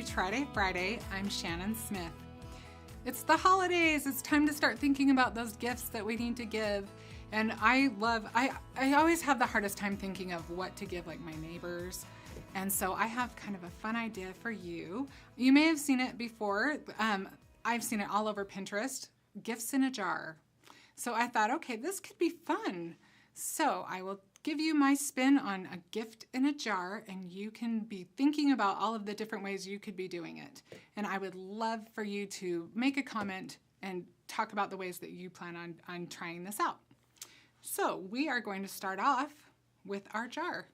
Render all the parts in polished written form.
to Tryday Friday. I'm Shannon Smith. It's the holidays. It's time to start thinking about those gifts that we need to give. And I always have the hardest time thinking of what to give like my neighbors. And so I have kind of a fun idea for you. You may have seen it before. I've seen it all over Pinterest, gifts in a jar. So I thought, okay, this could be fun. So I will give you my spin on a gift in a jar, and you can be thinking about all of the different ways you could be doing it. And I would love for you to make a comment and talk about the ways that you plan on trying this out. So we are going to start off with our jar.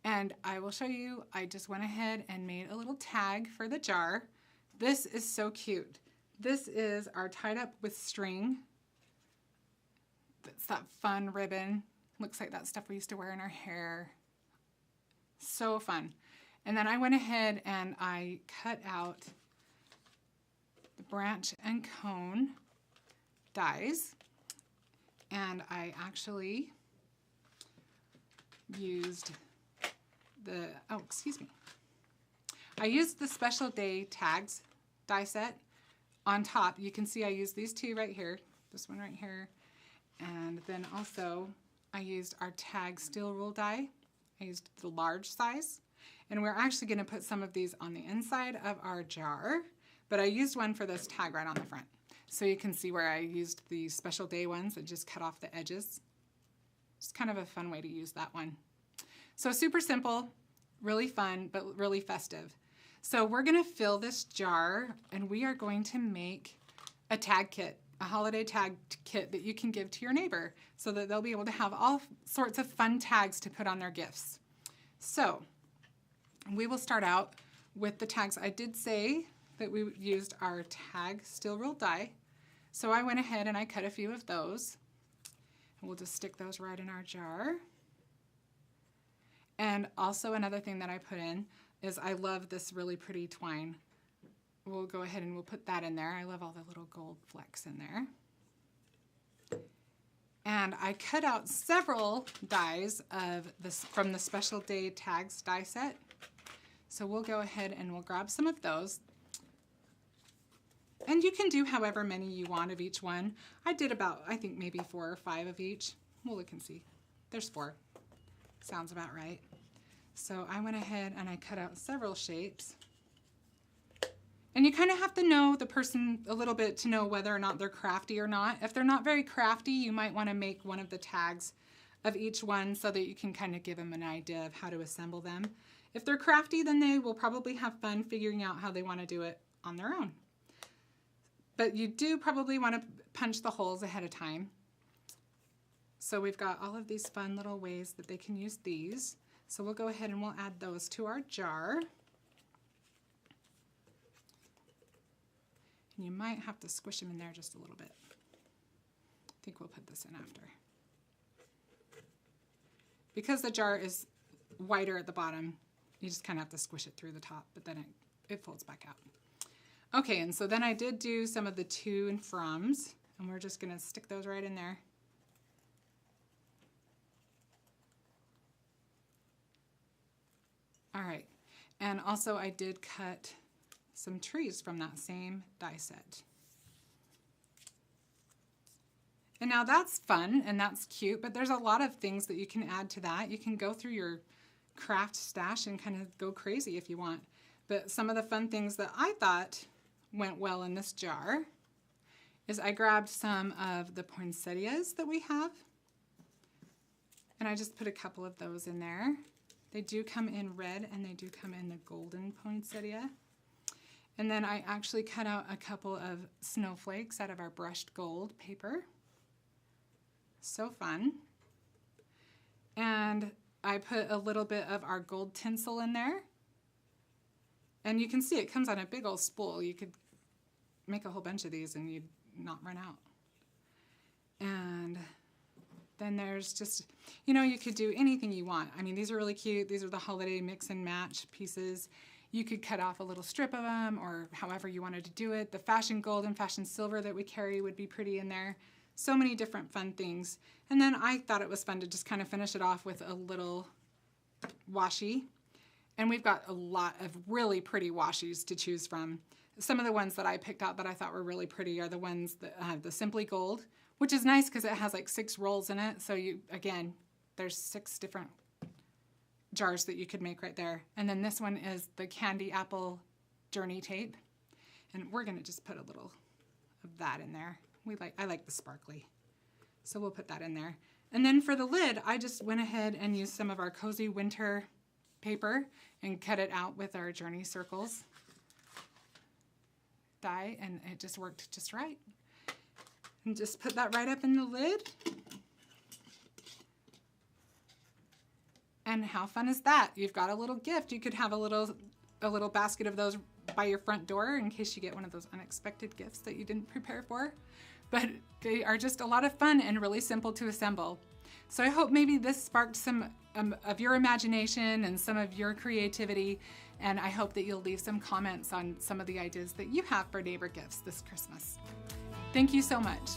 And I will show you, I just went ahead and made a little tag for the jar. This is so cute. This is our tied up with string. It's that fun ribbon. Looks like that stuff we used to wear in our hair. So fun. And then I went ahead and I cut out the branch and cone dies. And I actually used I used the Special Day tags die set on top. You can see I used these two right here, this one right here, and then also I used our tag steel rule die. I used the large size, and we're actually going to put some of these on the inside of our jar, but I used one for this tag right on the front. So you can see where I used the Special Day ones that just cut off the edges. It's kind of a fun way to use that one. So super simple, really fun, but really festive. So we're gonna fill this jar and we are going to make a tag kit, a holiday tag kit that you can give to your neighbor so that they'll be able to have all sorts of fun tags to put on their gifts. So we will start out with the tags. I did say that we used our tag steel rule die. So I went ahead and I cut a few of those. And we'll just stick those right in our jar. And also another thing that I put in is I love this really pretty twine. We'll go ahead and we'll put that in there. I love all the little gold flecks in there. And I cut out several dies of this from the Special Day tags die set. So we'll go ahead and we'll grab some of those. And you can do however many you want of each one. I did about, I think maybe 4 or 5 of each. We'll look and see. There's 4. Sounds about right. So I went ahead and I cut out several shapes. And you kind of have to know the person a little bit to know whether or not they're crafty or not. If they're not very crafty, you might want to make one of the tags of each one so that you can kind of give them an idea of how to assemble them. If they're crafty, then they will probably have fun figuring out how they want to do it on their own. But you do probably want to punch the holes ahead of time. So we've got all of these fun little ways that they can use these. So we'll go ahead and we'll add those to our jar. And you might have to squish them in there just a little bit. I think we'll put this in after. Because the jar is wider at the bottom, you just kind of have to squish it through the top, but then it folds back out. Okay, and so then I did do some of the to and froms, and we're just gonna stick those right in there. All right, and also I did cut some trees from that same die set. And now that's fun and that's cute, but there's a lot of things that you can add to that. You can go through your craft stash and kind of go crazy if you want. But some of the fun things that I thought went well in this jar is I grabbed some of the poinsettias that we have, and I just put a couple of those in there. They do come in red and they do come in the golden poinsettia. And then I actually cut out a couple of snowflakes out of our brushed gold paper. So fun. And I put a little bit of our gold tinsel in there. And you can see it comes on a big old spool. You could make a whole bunch of these and you'd not run out. And then there's just, you know, you could do anything you want. I mean, these are really cute. These are the holiday mix and match pieces. You could cut off a little strip of them or however you wanted to do it. The fashion gold and fashion silver that we carry would be pretty in there. So many different fun things. And then I thought it was fun to just kind of finish it off with a little washi. And we've got a lot of really pretty washies to choose from. Some of the ones that I picked out that I thought were really pretty are the ones that have the Simply Gold, which is nice because it has like 6 rolls in it. So again, there's 6 different jars that you could make right there. And then this one is the Candy Apple Journey Tape. And we're gonna just put a little of that in there. I like the sparkly. So we'll put that in there. And then for the lid, I just went ahead and used some of our Cozy Winter paper and cut it out with our Journey Circles die, and it just worked just right. And just put that right up in the lid. And how fun is that? You've got a little gift. You could have a little basket of those by your front door in case you get one of those unexpected gifts that you didn't prepare for. But they are just a lot of fun and really simple to assemble. So I hope maybe this sparked some of your imagination and some of your creativity, and I hope that you'll leave some comments on some of the ideas that you have for neighbor gifts this Christmas. Thank you so much.